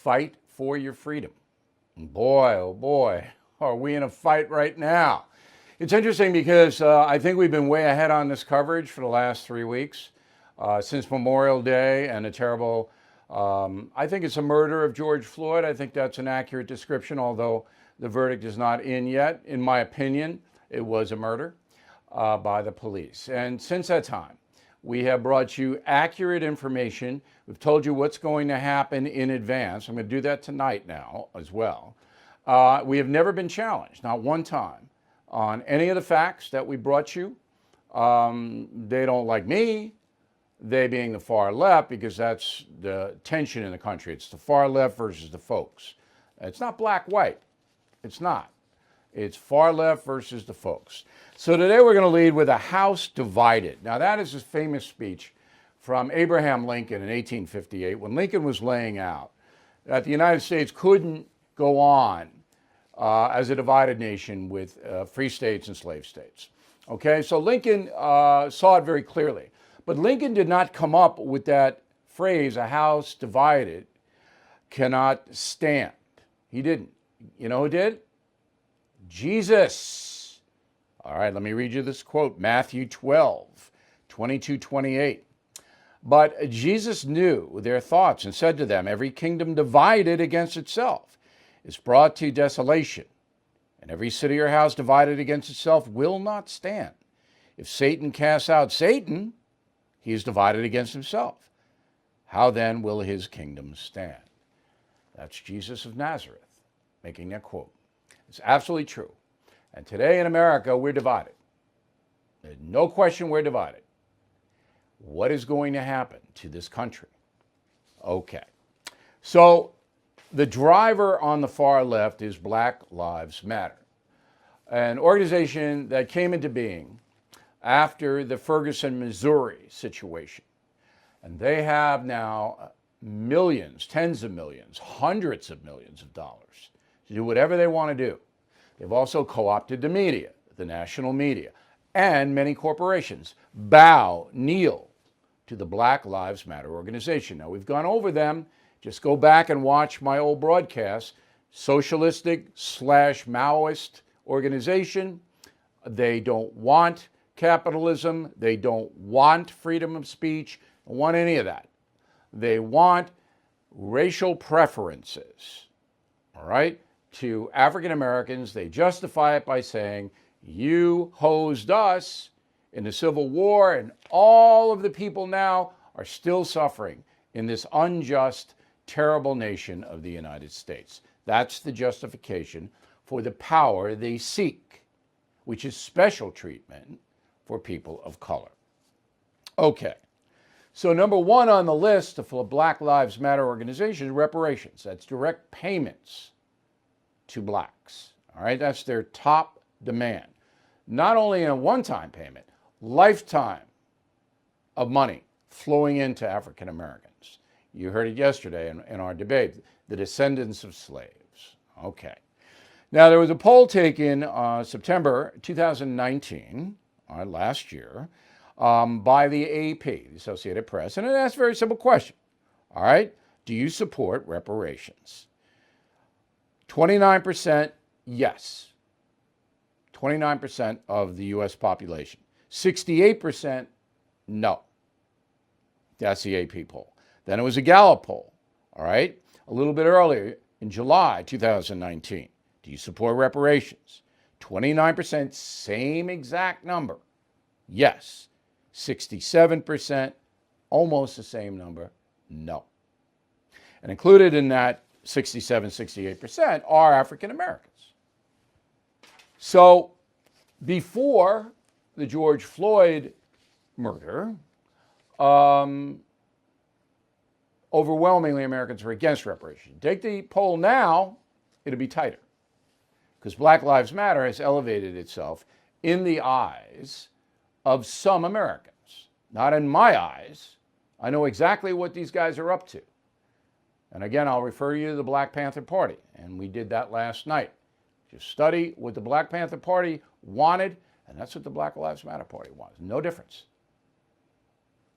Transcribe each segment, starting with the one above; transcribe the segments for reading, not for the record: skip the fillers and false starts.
fight for your freedom. And boy, oh boy, are we in a fight right now. It's interesting because I think we've been way ahead on this coverage for the last 3 weeks, since Memorial Day and a terrible, I think it's a murder of George Floyd. I think that's an accurate description, although the verdict is not in yet. In my opinion, it was a murder by the police. And since that time, we have brought you accurate information. We've told you what's going to happen in advance. I'm going to do that tonight now as well. We have never been challenged, not one time, on any of the facts that we brought you. They don't like me, they being the far left, because that's the tension in the country. It's the far left versus the folks. It's not black-white. It's not. It's far left versus the folks. So today we're going to lead with a house divided. Now that is a famous speech from Abraham Lincoln in 1858, when Lincoln was laying out that the United States couldn't go on as a divided nation with free states and slave states. Okay, so Lincoln saw it very clearly. But Lincoln did not come up with that phrase, a house divided cannot stand. He didn't. You know who did? Jesus. All right, let me read you this quote, Matthew 12, 22-28. But Jesus knew their thoughts and said to them, every kingdom divided against itself is brought to desolation, and every city or house divided against itself will not stand. If Satan casts out Satan, he is divided against himself. How then will his kingdom stand? That's Jesus of Nazareth making that quote. It's absolutely true. And today in America, we're divided. There's no question we're divided. What is going to happen to this country? Okay. So the driver on the far left is Black Lives Matter, an organization that came into being after the Ferguson, Missouri situation. And they have now millions, tens of millions, hundreds of millions of dollars to do whatever they want to do. They've also co-opted the media, the national media, and many corporations kneel to the Black Lives Matter organization. Now, we've gone over them. Just go back and watch my old broadcast. Socialistic/Maoist organization. They don't want capitalism. They don't want freedom of speech. They don't want any of that. They want racial preferences, all right, to African Americans. They justify it by saying, you hosed us in the Civil War, and all of the people now are still suffering in this unjust, terrible nation of the United States. That's the justification for the power they seek, which is special treatment for people of color. Okay, so number one on the list of the Black Lives Matter organization is reparations. That's direct payments to blacks. All right, that's their top demand. Not only a one-time payment, lifetime of money flowing into African Americans. You heard it yesterday in our debate, the descendants of slaves. Okay. Now, there was a poll taken September 2019, last year, by the AP, the Associated Press, and it asked a very simple question. All right, do you support reparations? 29% yes. 29% of the U.S. population. 68% no. That's the AP poll. Then it was a Gallup poll, all right, a little bit earlier in July 2019. Do you support reparations? 29%, same exact number. Yes. 67%, almost the same number, no. And included in that 67, 68% are African Americans. So before the George Floyd murder, overwhelmingly Americans were against reparations. Take the poll now, it'll be tighter, because Black Lives Matter has elevated itself in the eyes of some Americans. Not in my eyes. I know exactly what these guys are up to. And again, I'll refer you to the Black Panther Party, and we did that last night. Just study what the Black Panther Party wanted, and that's what the Black Lives Matter Party wants. No difference.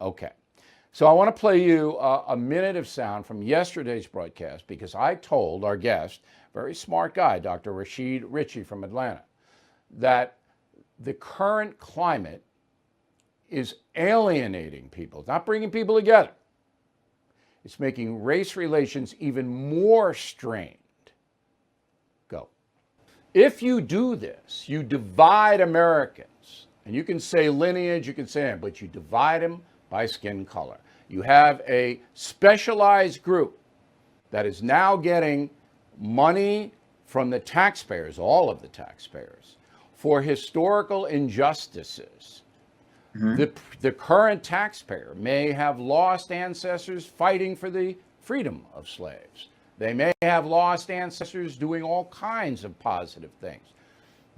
Okay. So I want to play you a minute of sound from yesterday's broadcast because I told our guest, very smart guy, Dr. Rashid Ritchie from Atlanta, that the current climate is alienating people. It's not bringing people together. It's making race relations even more strained. Go. If you do this, you divide Americans. And you can say lineage, you can say it, but you divide them by skin color. You have a specialized group that is now getting money from the taxpayers, all of the taxpayers, for historical injustices. Mm-hmm. The current taxpayer may have lost ancestors fighting for the freedom of slaves. They may have lost ancestors doing all kinds of positive things.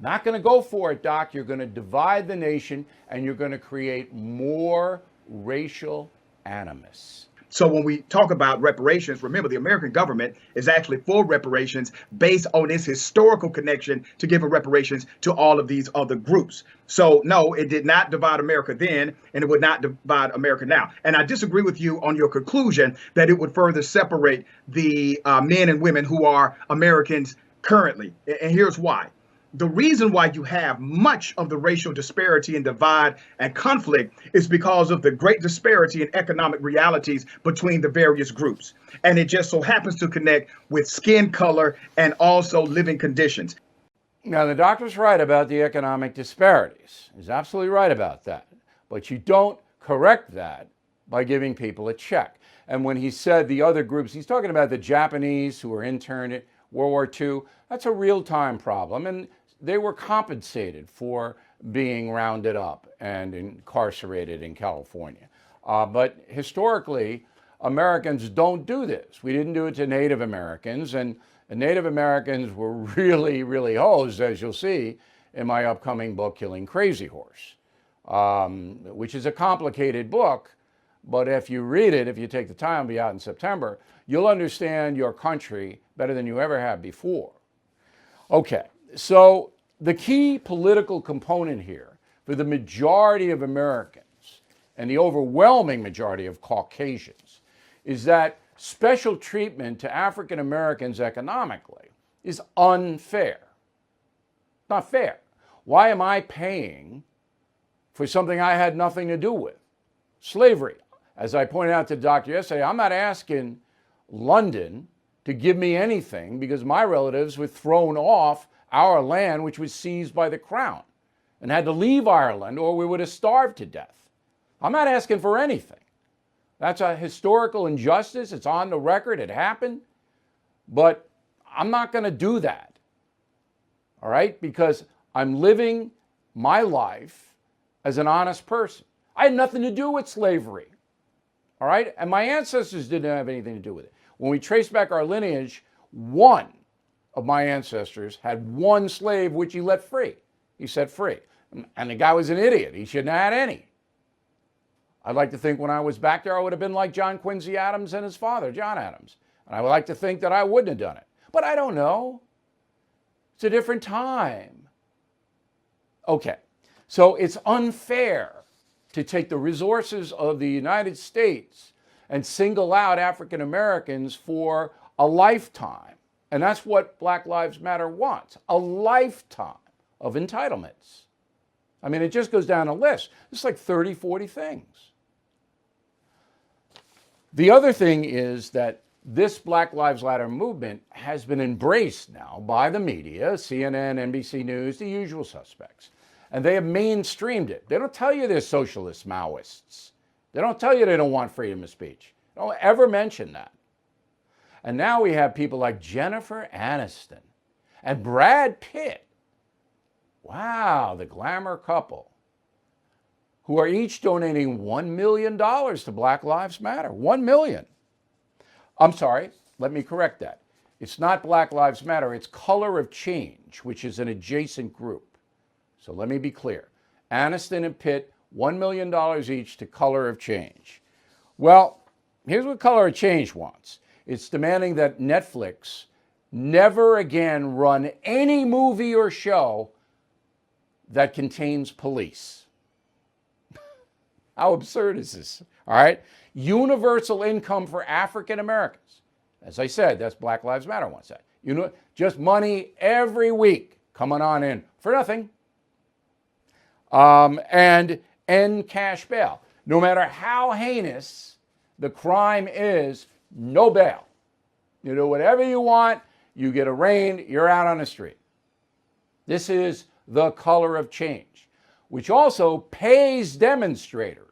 Not going to go for it, Doc. You're going to divide the nation and you're going to create more racial animus. So when we talk about reparations, remember the American government is actually for reparations based on its historical connection to giving reparations to all of these other groups. So no, it did not divide America then, and it would not divide America now. And I disagree with you on your conclusion that it would further separate the men and women who are Americans currently. And here's why. The reason why you have much of the racial disparity and divide and conflict is because of the great disparity in economic realities between the various groups. And it just so happens to connect with skin color and also living conditions. Now, the doctor's right about the economic disparities. He's absolutely right about that. But you don't correct that by giving people a check. And when he said the other groups, he's talking about the Japanese who were interned at World War II. That's a real-time problem. And they were compensated for being rounded up and incarcerated in California. But historically, Americans don't do this. We didn't do it to Native Americans, and Native Americans were really, really hosed, as you'll see in my upcoming book, Killing Crazy Horse, which is a complicated book, but if you read it, if you take the time, it'll be out in September, you'll understand your country better than you ever have before. Okay. So the key political component here for the majority of Americans and the overwhelming majority of Caucasians is that special treatment to African Americans economically is unfair. Not fair. Why am I paying for something I had nothing to do with? Slavery. As I pointed out to the doctor yesterday, I'm not asking London to give me anything because my relatives were thrown off our land, which was seized by the crown, and had to leave Ireland or we would have starved to death. I'm not asking for anything. That's a historical injustice. It's on the record. It happened. But I'm not going to do that. All right? Because I'm living my life as an honest person. I had nothing to do with slavery. All right? And my ancestors didn't have anything to do with it. When we trace back our lineage, one of my ancestors had one slave which he let free. He set free. And the guy was an idiot. He shouldn't have had any. I'd like to think when I was back there, I would have been like John Quincy Adams and his father, John Adams. And I would like to think that I wouldn't have done it. But I don't know. It's a different time. Okay. So it's unfair to take the resources of the United States and single out African Americans for a lifetime. And that's what Black Lives Matter wants, a lifetime of entitlements. I mean, it just goes down a list. It's like 30, 40 things. The other thing is that this Black Lives Matter movement has been embraced now by the media, CNN, NBC News, the usual suspects. And they have mainstreamed it. They don't tell you they're socialist Maoists. They don't tell you they don't want freedom of speech. They don't ever mention that. And now we have people like Jennifer Aniston and Brad Pitt. Wow, the glamour couple, who are each donating $1 million to Black Lives Matter. $1 million. I'm sorry, let me correct that. It's not Black Lives Matter, it's Color of Change, which is an adjacent group. So let me be clear. Aniston and Pitt, $1 million each to Color of Change. Well, here's what Color of Change wants. It's demanding that Netflix never again run any movie or show that contains police. How absurd is this? All right? Universal income for African Americans. As I said, that's Black Lives Matter wants that. Just money every week coming on in for nothing. And end cash bail. No matter how heinous the crime is, no bail. You do whatever you want, you get arraigned, you're out on the street. This is the color of change, which also pays demonstrators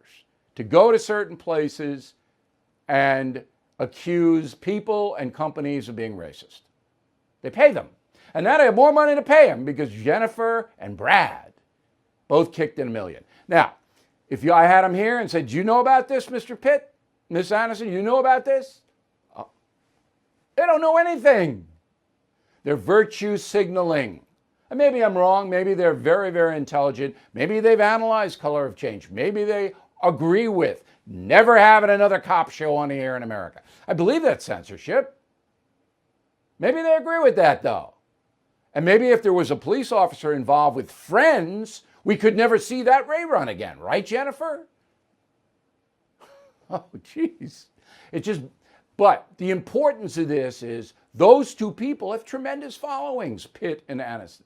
to go to certain places and accuse people and companies of being racist. They pay them. And now they have more money to pay them because Jennifer and Brad both kicked in $1 million. Now, if I had them here and said, do you know about this, Mr. Pitt, Miss Anderson, you know about this? They don't know anything. They're virtue signaling. And maybe I'm wrong. Maybe they're very, very intelligent. Maybe they've analyzed color of change. Maybe they agree with never having another cop show on the air in America. I believe that's censorship. Maybe they agree with that, though. And maybe if there was a police officer involved with Friends, we could never see that rerun again. Right, Jennifer? Oh, jeez. But the importance of this is those two people have tremendous followings, Pitt and Aniston.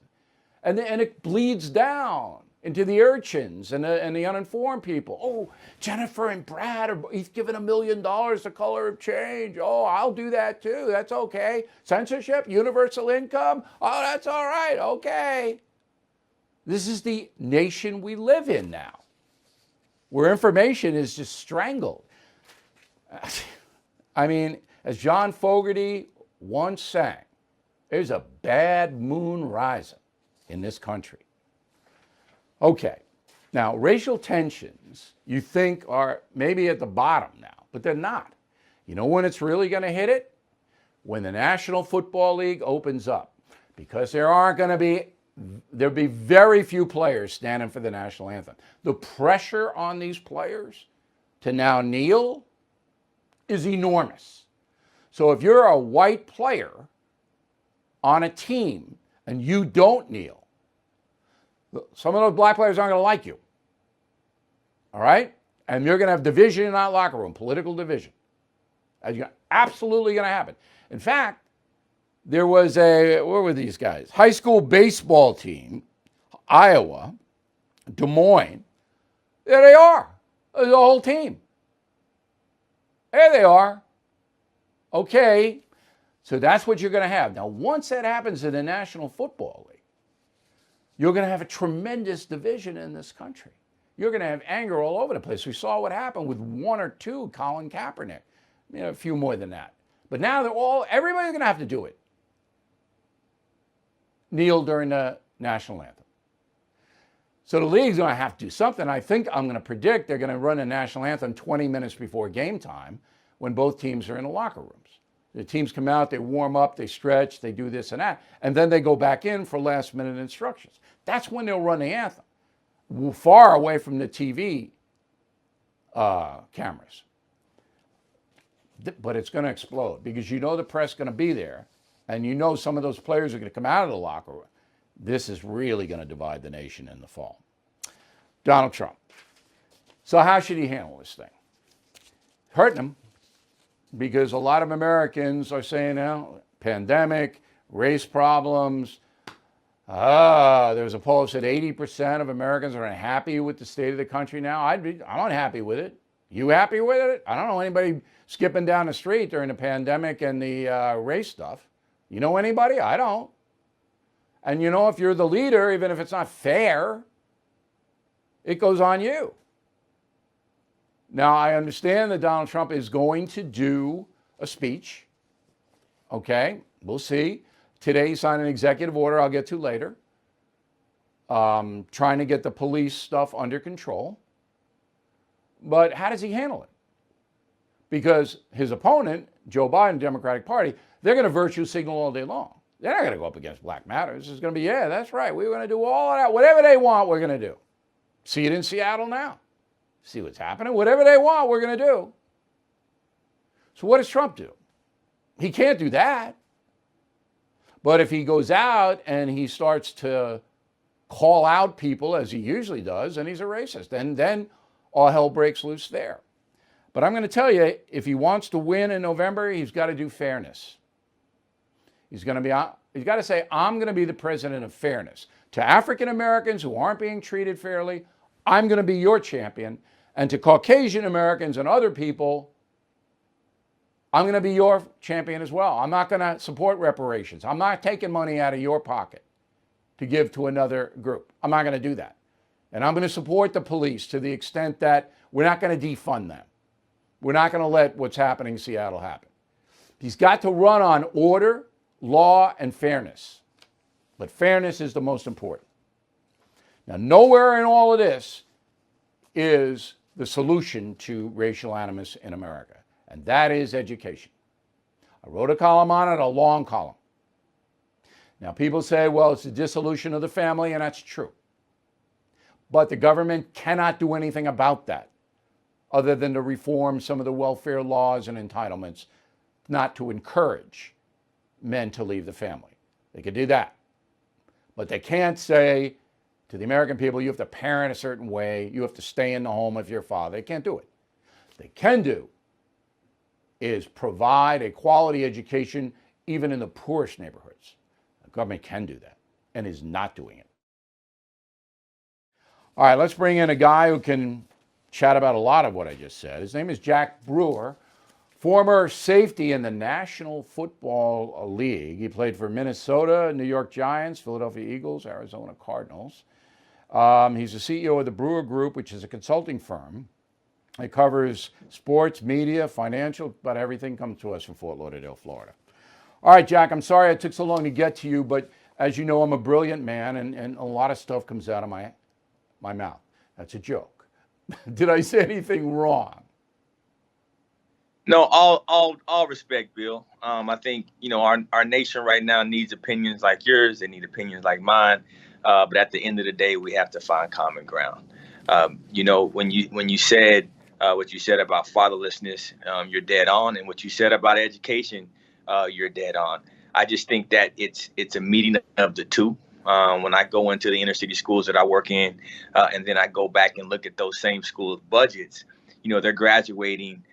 And it bleeds down into the urchins and the uninformed people. Oh, Jennifer and Brad are each given $1 million to color of change. Oh, I'll do that too. That's okay. Censorship, universal income. Oh, that's all right. Okay. This is the nation we live in now, where information is just strangled. I mean, as John Fogerty once sang, there's a bad moon rising in this country. Okay, now racial tensions you think are maybe at the bottom now, but they're not. You know when it's really going to hit it? When the National Football League opens up, because there'll be very few players standing for the national anthem. The pressure on these players to now kneel is enormous. So if you're a white player on a team and you don't kneel, some of those black players aren't going to like you. All right? And you're going to have division in that locker room, political division. That's absolutely going to happen. In fact, there was where were these guys? High school baseball team, Iowa, Des Moines. There they are. The whole team. There they are. Okay. So that's what you're going to have. Now, once that happens in the National Football League, you're going to have a tremendous division in this country. You're going to have anger all over the place. We saw what happened with 1 or 2, Colin Kaepernick. A few more than that. But now everybody's going to have to do it. Kneel during the national anthem. So the league's going to have to do something. I'm going to predict they're going to run a national anthem 20 minutes before game time when both teams are in the locker rooms. The teams come out, they warm up, they stretch, they do this and that, and then they go back in for last-minute instructions. That's when they'll run the anthem, far away from the TV cameras. But it's going to explode because the press is going to be there, and some of those players are going to come out of the locker room. This is really going to divide the nation in the fall. Donald Trump. So how should he handle this thing? Hurting him. Because a lot of Americans are saying now, pandemic, race problems. There's a poll that said 80% of Americans are unhappy with the state of the country now. I'm unhappy with it. You happy with it? I don't know anybody skipping down the street during the pandemic and the race stuff. You know anybody? I don't. And if you're the leader, even if it's not fair, it goes on you. Now, I understand that Donald Trump is going to do a speech. Okay, we'll see. Today he signed an executive order I'll get to later, trying to get the police stuff under control. But how does he handle it? Because his opponent, Joe Biden, Democratic Party, they're going to virtue signal all day long. They're not going to go up against Black Matters. It's going to be, yeah, that's right. We're going to do all of that. Whatever they want, we're going to do. See it in Seattle now. See what's happening. Whatever they want, we're going to do. So what does Trump do? He can't do that. But if he goes out and he starts to call out people, as he usually does, and he's a racist, and then all hell breaks loose there. But I'm going to tell you, if he wants to win in November, he's got to do fairness. He's got to say, I'm going to be the president of fairness. To African Americans who aren't being treated fairly, I'm going to be your champion. And to Caucasian Americans and other people, I'm going to be your champion as well. I'm not going to support reparations. I'm not taking money out of your pocket to give to another group. I'm not going to do that. And I'm going to support the police to the extent that we're not going to defund them. We're not going to let what's happening in Seattle happen. He's got to run on order, law, and fairness. But fairness is the most important. Now, nowhere in all of this is the solution to racial animus in America, and that is education. I wrote a column on it, a long column. Now, people say, well, it's a dissolution of the family, and that's true. But the government cannot do anything about that other than to reform some of the welfare laws and entitlements, not to encourage men to leave the family. They could do that. But they can't say to the American people, you have to parent a certain way, you have to stay in the home of your father. They can't do it. What they can do is provide a quality education even in the poorest neighborhoods. The government can do that and is not doing it. All right, let's bring in a guy who can chat about a lot of what I just said. His name is Jack Brewer, former safety in the National Football League. He played for Minnesota, New York Giants, Philadelphia Eagles, Arizona Cardinals. He's the CEO of the Brewer Group, which is a consulting firm. It covers sports, media, financial, but everything comes to us from Fort Lauderdale, Florida. All right, Jack, I'm sorry it took so long to get to you, but as you know, I'm a brilliant man, and a lot of stuff comes out of my mouth. That's a joke. Did I say anything wrong? No, all respect, Bill. I think, our nation right now needs opinions like yours. They need opinions like mine. But at the end of the day, we have to find common ground. When you said what you said about fatherlessness, you're dead on. And what you said about education, you're dead on. I just think that it's a meeting of the two. When I go into the inner city schools that I work in, and then I go back and look at those same schools' budgets, they're graduating,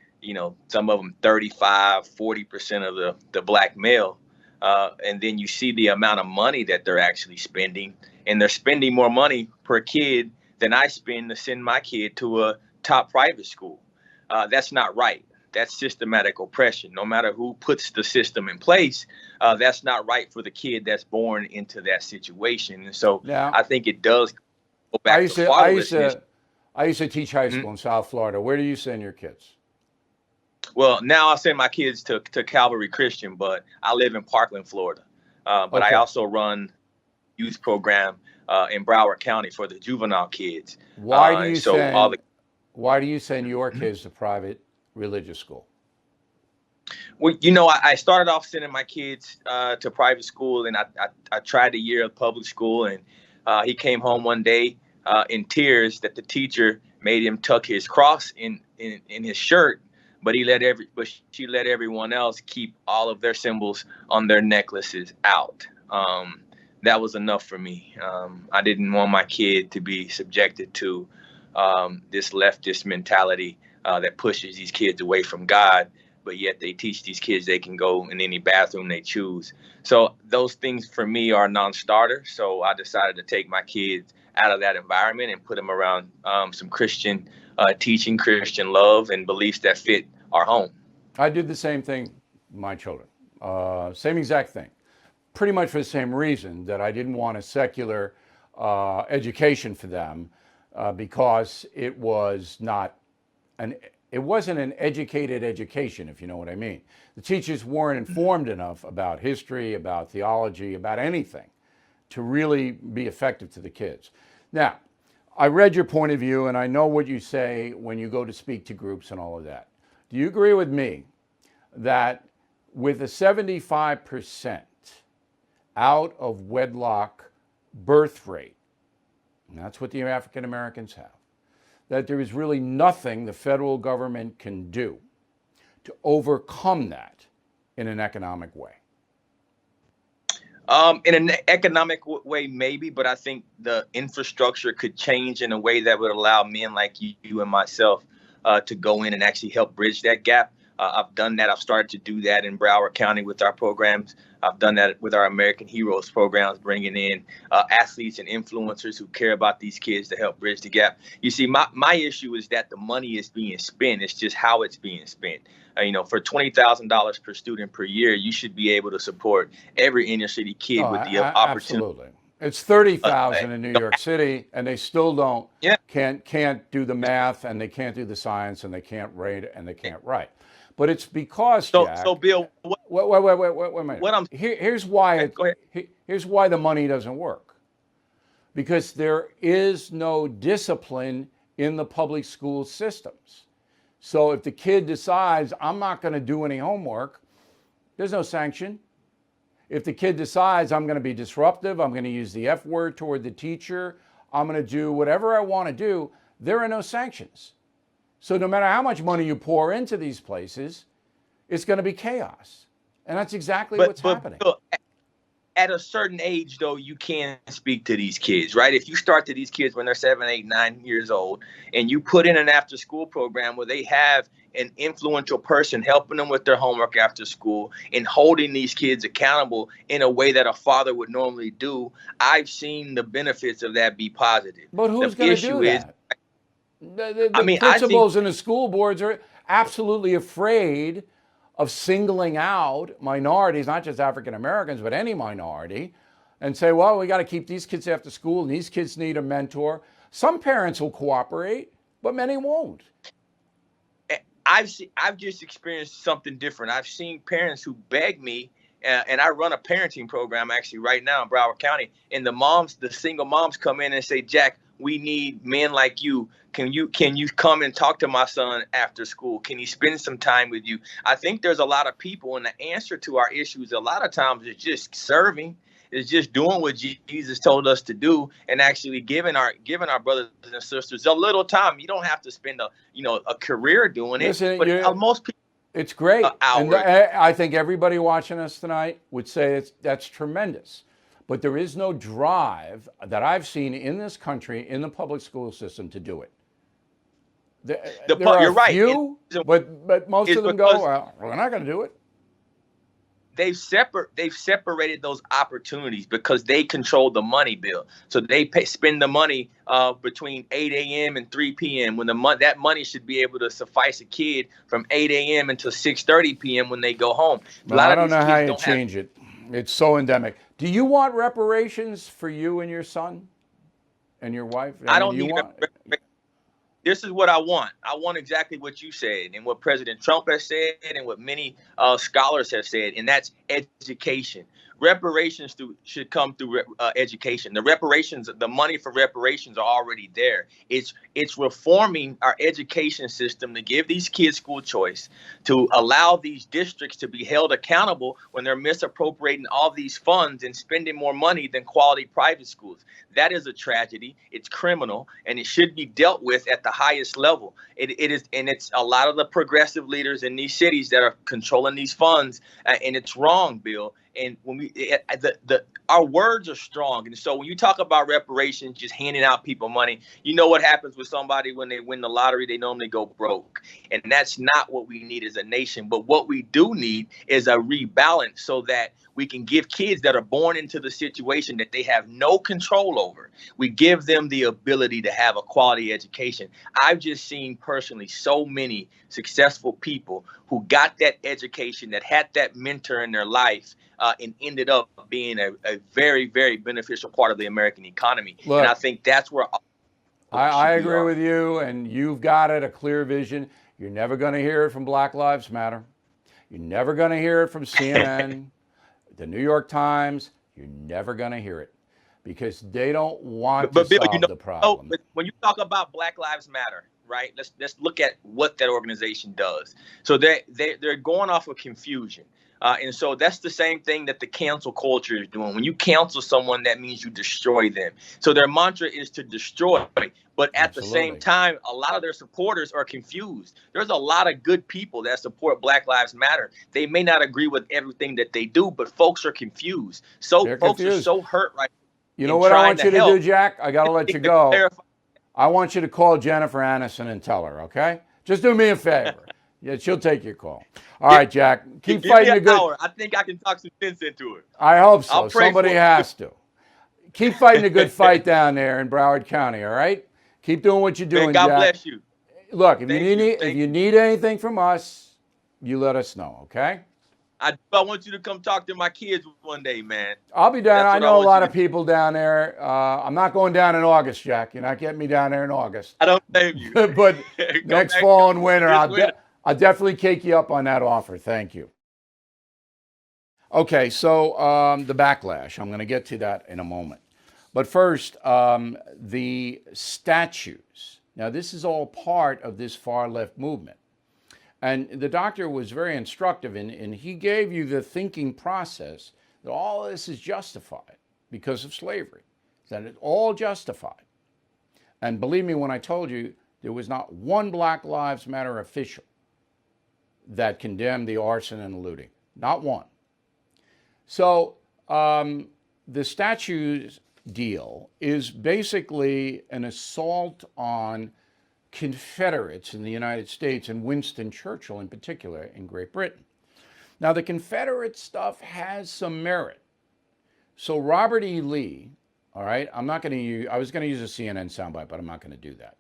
some of them 35-40% of the black male. And then you see the amount of money that they're actually spending, and they're spending more money per kid than I spend to send my kid to a top private school. That's not right. That's systematic oppression. No matter who puts the system in place, that's not right for the kid that's born into that situation. And so Yeah. I think it does go back to fatherlessness. I used to teach high school in South Florida. Where do you send your kids? Well, now I send my kids to Calvary Christian, but I live in Parkland, Florida. But Okay. I also run youth program in Broward County for the juvenile kids. Why do you send your kids to private religious school? Well, I started off sending my kids to private school, and I tried a year of public school, and he came home one day in tears that the teacher made him tuck his cross in his shirt, but she let everyone else keep all of their symbols on their necklaces out. That was enough for me. I didn't want my kid to be subjected to this leftist mentality that pushes these kids away from God, but yet they teach these kids they can go in any bathroom they choose. So those things for me are non-starters. So I decided to take my kids out of that environment and put them around some Christian teaching, Christian love, and beliefs that fit our home. I did the same thing with my children. Same exact thing. Pretty much for the same reason, that I didn't want a secular education for them because it wasn't an educated education, if you know what I mean. The teachers weren't informed enough about history, about theology, about anything to really be effective to the kids. Now, I read your point of view, and I know what you say when you go to speak to groups and all of that. Do you agree with me that with a 75% out of wedlock birth rate, and that's what the African Americans have, that there is really nothing the federal government can do to overcome that in an economic way? In an economic way, maybe, but I think the infrastructure could change in a way that would allow men like you and myself to go in and actually help bridge that gap. I've done that. I've started to do that in Broward County with our programs. I've done that with our American Heroes programs, bringing in athletes and influencers who care about these kids to help bridge the gap. You see, my issue is that the money is being spent. It's just how it's being spent. For $20,000 per student per year, you should be able to support every inner city kid with the opportunity. Absolutely. It's 30,000 in New York City, and they still can't do the math, and they can't do the science, and they can't read, and they can't write. But it's because, Jack. So Bill, wait a minute. Here's why here's why the money doesn't work. Because there is no discipline in the public school systems. So if the kid decides, I'm not going to do any homework, there's no sanction. If the kid decides, I'm going to be disruptive, I'm going to use the F word toward the teacher, I'm going to do whatever I want to do, there are no sanctions. So no matter how much money you pour into these places, it's going to be chaos. And that's exactly what's happening. Bill, at a certain age, though, you can speak to these kids, right? If you start to these kids when they're 7, 8, 9 years old, and you put in an after-school program where they have an influential person helping them with their homework after school and holding these kids accountable in a way that a father would normally do, I've seen the benefits of that be positive. But who's going to do that? The principals and the school boards are absolutely afraid of singling out minorities, not just African Americans, but any minority, and say, well, we got to keep these kids after school, and these kids need a mentor. Some parents will cooperate, but many won't. I've just experienced something different. I've seen parents who beg me, and I run a parenting program actually right now in Broward County, and the single moms come in and say, Jack, we need men like you. Can you come and talk to my son after school? Can he spend some time with you? I think there's a lot of people, and the answer to our issues a lot of times is just serving. It's just doing what Jesus told us to do, and actually giving our brothers and sisters a little time. You don't have to spend a career doing it. Listen, but most people, it's great. And I think everybody watching us tonight would say that's tremendous. But there is no drive that I've seen in this country in the public school system to do it. You're right. Few, but most of them go, well, we're not going to do it. They've separated those opportunities because they control the money, Bill. So they spend the money between 8 a.m. and 3 p.m. when that money should be able to suffice a kid from 8 a.m. until 6:30 p.m. when they go home. Well, I don't know how you change it. It's so endemic. Do you want reparations for you and your son and your wife? I don't need This is what I want. I want exactly what you said and what President Trump has said and what many scholars have said, and that's education. Reparations should come through education. The money for reparations are already there. It's reforming our education system to give these kids school choice, to allow these districts to be held accountable when they're misappropriating all these funds and spending more money than quality private schools. That is a tragedy. It's criminal, and it should be dealt with at the highest level. It is, and it's a lot of the progressive leaders in these cities that are controlling these funds, and it's wrong, Bill. And when our words are strong, and so when you talk about reparations, just handing out people money, you know what happens with somebody when they win the lottery? They normally go broke, and that's not what we need as a nation. But what we do need is a rebalance so that we can give kids that are born into the situation that they have no control over. We give them the ability to have a quality education. I've just seen personally so many successful people who got that education, that had that mentor in their life, and ended up being a very, very beneficial part of the American economy. Look, and I think that's where I agree with you, and you've got a clear vision. You're never going to hear it from Black Lives Matter. You're never going to hear it from CNN, the New York Times. You're never going to hear it because they don't want to solve the problem. When you talk about Black Lives Matter, right? Let's look at what that organization does. So they're going off of confusion. And so that's the same thing that the cancel culture is doing. When you cancel someone, that means you destroy them. So their mantra is to destroy. But at the same time, a lot of their supporters are confused. There's a lot of good people that support Black Lives Matter. They may not agree with everything that they do, but folks are confused. Folks are so hurt right now. You know what I want you to do, Jack? I got to let you go. I want you to call Jennifer Aniston and tell her, okay? Just do me a favor. Yeah, she'll take your call. All right, Jack. Keep Give fighting me the an good. hour. I think I can talk some sense into her. I hope so. I'll pray Somebody for it. has to. Keep fighting the good fight down there in Broward County, all right? Keep doing what you're Man, doing, God Jack. bless you. Look, if Thank you need you. if you need anything from us, you let us know, okay? I want you to come talk to my kids one day, man. I'll be down. That's I what I know a want lot you of people down there. I'm not going down in August, Jack. You're not getting me down there in August. I don't blame you. But Come next back fall and winter, this winter. I'll definitely cake you up on that offer. Thank you. Okay, so the backlash. I'm going to get to that in a moment. But first, the statues. Now, this is all part of this far left movement. And the doctor was very instructive, and he gave you the thinking process that all this is justified because of slavery, that it's all justified. And believe me when I told you, there was not one Black Lives Matter official that condemned the arson and looting. Not one. So the statues deal is basically an assault on Confederates in the United States, and Winston Churchill in particular in Great Britain. Now, the Confederate stuff has some merit. So Robert E. Lee, all right, I was going to use a CNN soundbite, but I'm not going to do that.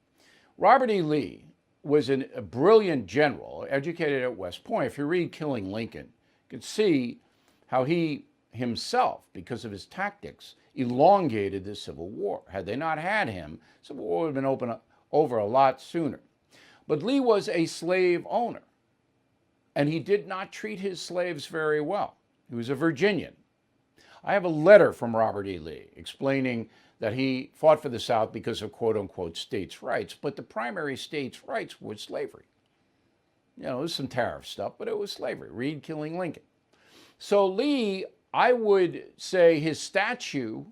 Robert E. Lee was a brilliant general, educated at West Point. If you read Killing Lincoln, you can see how he himself, because of his tactics, elongated the Civil War. Had they not had him, Civil War would have been over a lot sooner. But Lee was a slave owner, and he did not treat his slaves very well. He was a Virginian. I have a letter from Robert E. Lee explaining that he fought for the South because of quote-unquote states' rights, but the primary states' rights was slavery. You know, there's some tariff stuff, but it was slavery. Read Killing Lincoln. So Lee, I would say his statue,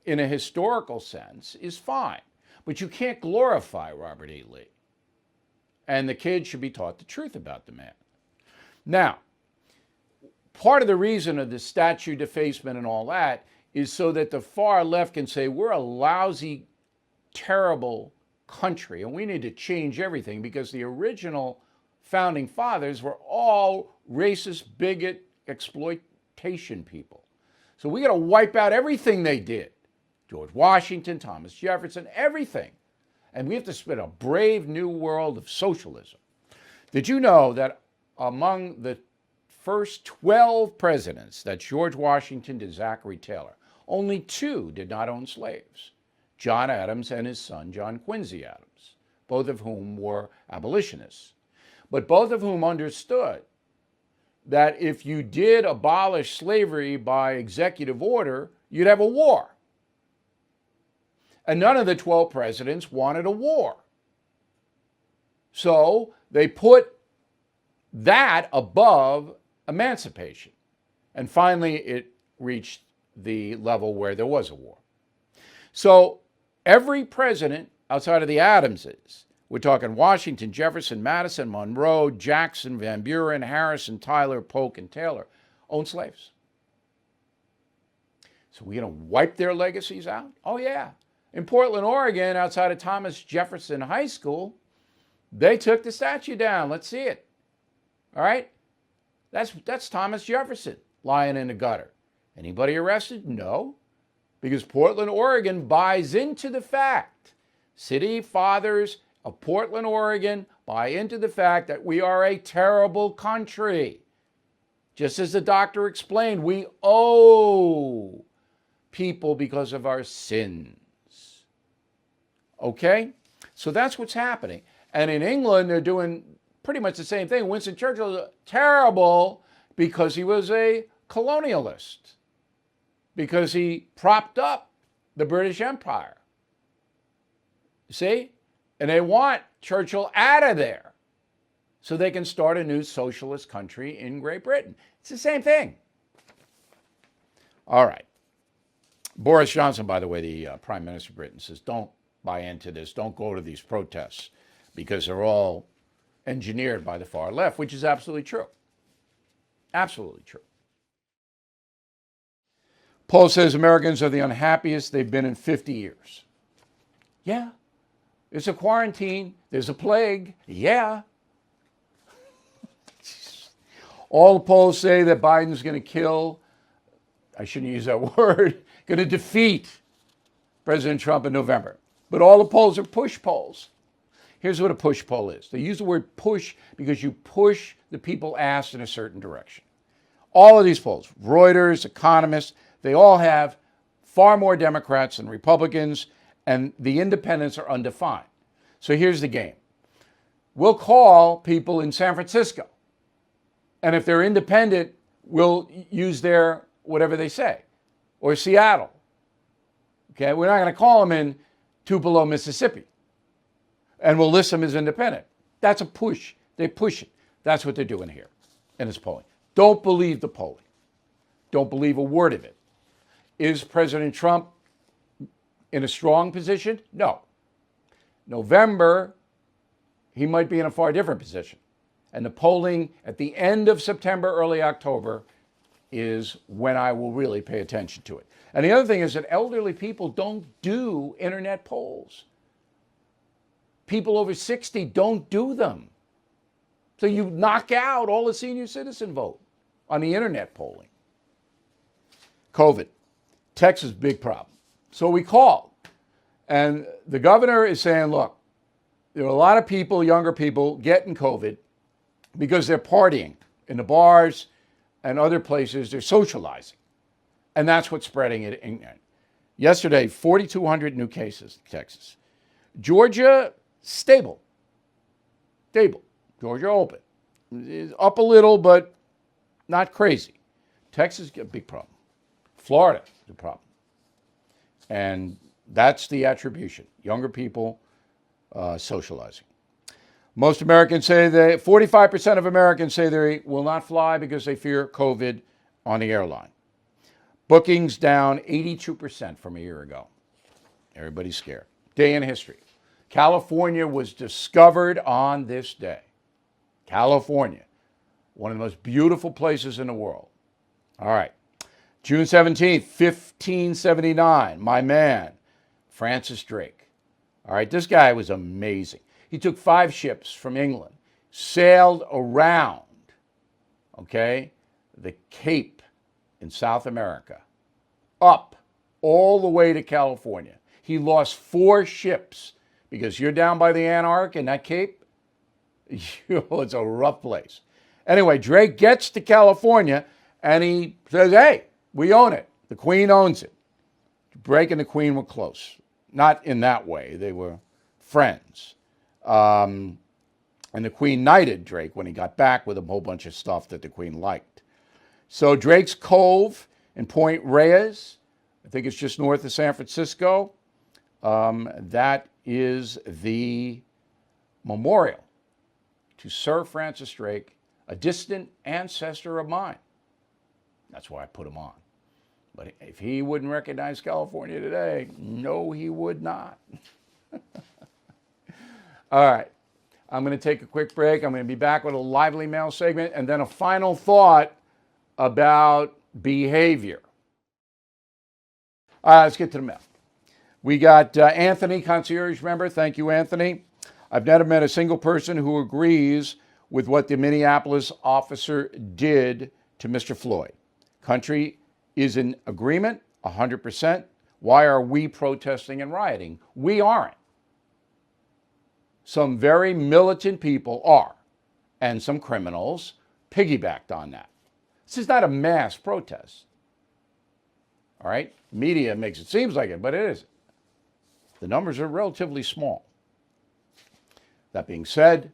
in a historical sense, is fine. But you can't glorify Robert E. Lee. And the kids should be taught the truth about the man. Now, part of the reason of the statue defacement and all that is so that the far left can say, we're a lousy, terrible country, and we need to change everything because the original founding fathers were all racist, bigot, exploitation people. So we got to wipe out everything they did. George Washington, Thomas Jefferson, everything. And we have to spin a brave new world of socialism. Did you know that among the first 12 presidents, that's George Washington to Zachary Taylor, only 2 did not own slaves? John Adams and his son, John Quincy Adams, both of whom were abolitionists, but both of whom understood that if you did abolish slavery by executive order, you'd have a war. And none of the 12 presidents wanted a war. So they put that above emancipation. And finally, it reached the level where there was a war. So every president outside of the Adamses, we're talking Washington, Jefferson, Madison, Monroe, Jackson, Van Buren, Harrison, Tyler, Polk, and Taylor, owned slaves. So we're going to wipe their legacies out? Oh, yeah. In Portland, Oregon, outside of Thomas Jefferson High School, they took the statue down. Let's see it. All right? That's Thomas Jefferson lying in the gutter. Anybody arrested? No. Because Portland, Oregon buys into the fact, city fathers of Portland, Oregon buy into the fact that we are a terrible country. Just as the doctor explained, we owe people because of our sins. Okay? So that's what's happening. And in England, they're doing pretty much the same thing. Winston Churchill was terrible because he was a colonialist, because he propped up the British Empire. See? And they want Churchill out of there so they can start a new socialist country in Great Britain. It's the same thing. All right. Boris Johnson, by the way, the Prime Minister of Britain, says don't buy into this. Don't go to these protests because they're all engineered by the far left, which is absolutely true. Absolutely true. Poll says Americans are the unhappiest they've been in 50 years. Yeah. There's a quarantine. There's a plague. Yeah. All the polls say that Biden's going to kill, I shouldn't use that word, going to defeat President Trump in November. But all the polls are push polls. Here's what a push poll is. They use the word push because you push the people asked in a certain direction. All of these polls, Reuters, Economist, they all have far more Democrats than Republicans, and the independents are undefined. So here's the game. We'll call people in San Francisco, and if they're independent, we'll use their whatever they say, or Seattle. Okay, we're not going to call them in Tupelo, Mississippi, and we'll list them as independent. That's a push. They push it. That's what they're doing here in this polling. Don't believe the polling. Don't believe a word of it. Is President Trump in a strong position? No. November, he might be in a far different position. And the polling at the end of September, early October, is when I will really pay attention to it. And the other thing is that elderly people don't do internet polls. People over 60 don't do them. So you knock out all the senior citizen vote on the internet polling. COVID. Texas, big problem. So we called. And the governor is saying, look, there are a lot of people, younger people, getting COVID because they're partying in the bars and other places. They're socializing. And that's what's spreading it. Yesterday, 4,200 new cases in Texas. Georgia, stable. Stable. Georgia open. It's up a little, but not crazy. Texas, a big problem. Florida, the problem. And that's the attribution. Younger people socializing. Most Americans say 45% of Americans say they will not fly because they fear COVID on the airline. Bookings down 82% from a year ago. Everybody's scared. Day in history. California was discovered on this day. California, one of the most beautiful places in the world. All right. June 17th, 1579, my man, Francis Drake. All right, this guy was amazing. He took 5 ships from England, sailed around, okay, the Cape in South America, up all the way to California. He lost 4 ships because you're down by the Antarctic and that Cape, it's a rough place. Anyway, Drake gets to California and he says, hey, we own it. The Queen owns it. Drake and the Queen were close. Not in that way. They were friends. And the Queen knighted Drake when he got back with a whole bunch of stuff that the Queen liked. So Drake's Cove in Point Reyes, I think it's just north of San Francisco, that is the memorial to Sir Francis Drake, a distant ancestor of mine. That's why I put him on. But if he wouldn't recognize California today, no, he would not. All right. I'm going to take a quick break. I'm going to be back with a lively mail segment and then a final thought about behavior. All right, let's get to the mail. We got Anthony, concierge member. Thank you, Anthony. I've never met a single person who agrees with what the Minneapolis officer did to Mr. Floyd. Country is in agreement, 100%. Why are we protesting and rioting? We aren't. Some very militant people are, and some criminals piggybacked on that. This is not a mass protest. All right? Media makes it seem like it, but it isn't. The numbers are relatively small. That being said,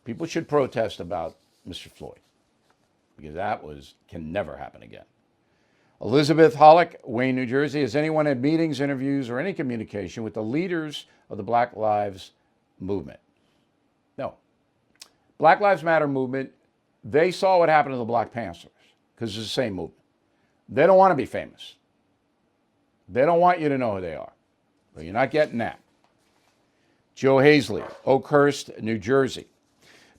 people should protest about Mr. Floyd because that can never happen again. Elizabeth Hollick, Wayne, New Jersey. Has anyone had meetings, interviews, or any communication with the leaders of the Black Lives Movement? No. Black Lives Matter movement, they saw what happened to the Black Panthers because it's the same movement. They don't want to be famous. They don't want you to know who they are. But you're not getting that. Joe Hazley, Oakhurst, New Jersey.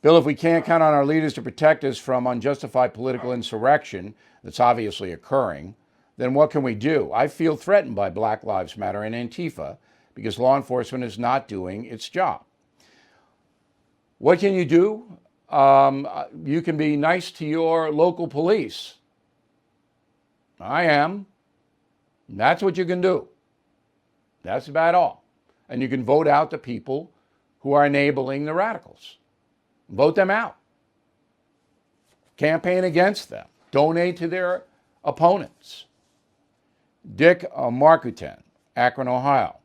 Bill, if we can't count on our leaders to protect us from unjustified political insurrection that's obviously occurring, then what can we do? I feel threatened by Black Lives Matter and Antifa because law enforcement is not doing its job. What can you do? You can be nice to your local police. I am. That's what you can do. That's about all. And you can vote out the people who are enabling the radicals. Vote them out. Campaign against them. Donate to their opponents. Dick Markuten, Akron, Ohio.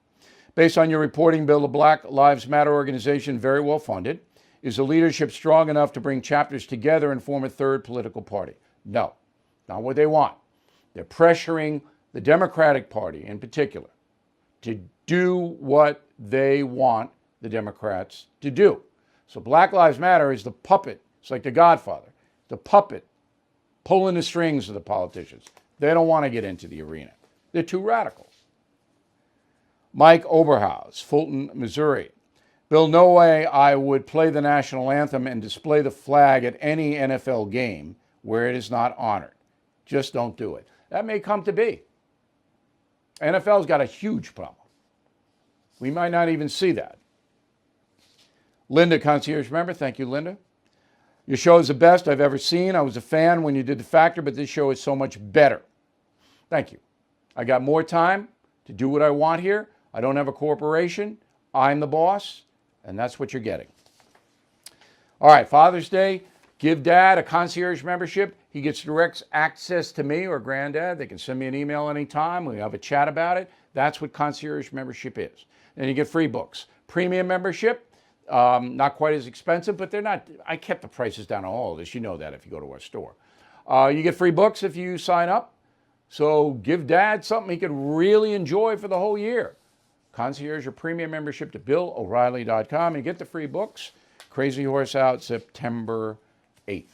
Based on your reporting, Bill, the Black Lives Matter organization, very well funded. Is the leadership strong enough to bring chapters together and form a third political party? No, not what they want. They're pressuring the Democratic Party in particular to do what they want the Democrats to do. So Black Lives Matter is the puppet. It's like the Godfather, the puppet pulling the strings of the politicians. They don't want to get into the arena. They're too radical. Mike Oberhaus, Fulton, Missouri. Bill, no way I would play the national anthem and display the flag at any NFL game where it is not honored. Just don't do it. That may come to be. NFL's got a huge problem. We might not even see that. Linda, concierge member. Thank you, Linda. Your show is the best I've ever seen. I was a fan when you did The Factor, but this show is so much better. Thank you. I got more time to do what I want here. I don't have a corporation. I'm the boss, and that's what you're getting. All right, Father's Day. Give Dad a concierge membership. He gets direct access to me or Granddad. They can send me an email anytime. We have a chat about it. That's what concierge membership is. And you get free books. Premium membership, not quite as expensive, but they're not. I kept the prices down on all of this. You know that if you go to our store. You get free books if you sign up. So give Dad something he could really enjoy for the whole year. Concierge or premium membership to BillO'Reilly.com and get the free books. Crazy Horse out September 8th.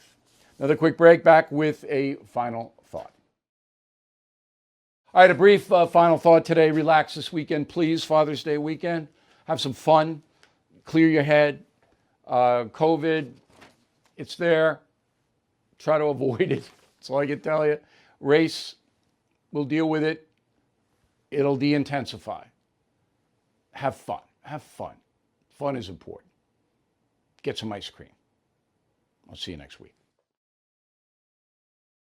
Another quick break, back with a final thought. All right, a brief final thought today. Relax this weekend, please. Father's Day weekend. Have some fun. Clear your head. COVID, it's there. Try to avoid it. That's all I can tell you. Race, we'll deal with it. It'll de-intensify. Have fun. Have fun. Fun is important. Get some ice cream. I'll see you next week.